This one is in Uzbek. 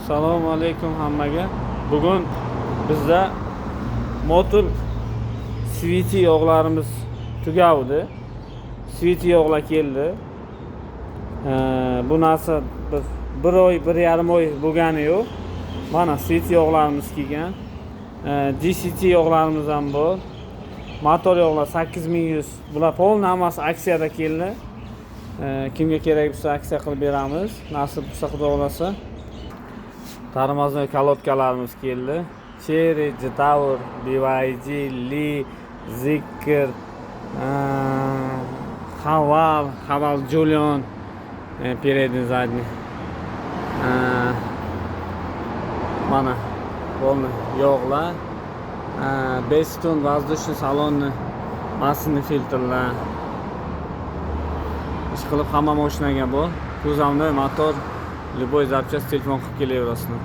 Assalomu alaykum hammaga. Bugun bizda motor sviti yog'larimiz tugavdi. Sviti yog'lar keldi. Bu narsa biz 1 oy, 1,5 oy bo'lgani yo'q. Mana sviti yog'larimiz kelgan. DCT yog'larimiz ham bor. Motor yog'lar 8100. Bular polni hammasi aksiyada keldi. Kimga kerak bo'lsa aksiya qilib beramiz. Nasib bo'lsa xudo xolasa. Tarmoznoy kolodkalarimiz keldi. Cherry, Jetower, BYD, Lee, Zikr, Haval Julian, передний, задний. Mana polni yog'lar, 5 ton воздушный salonni, massinni filtrlar. Ish qilib hamma mashinaga bor. Kuzovnoy motor, любой запчасть telefon qilib kelaverasizlar.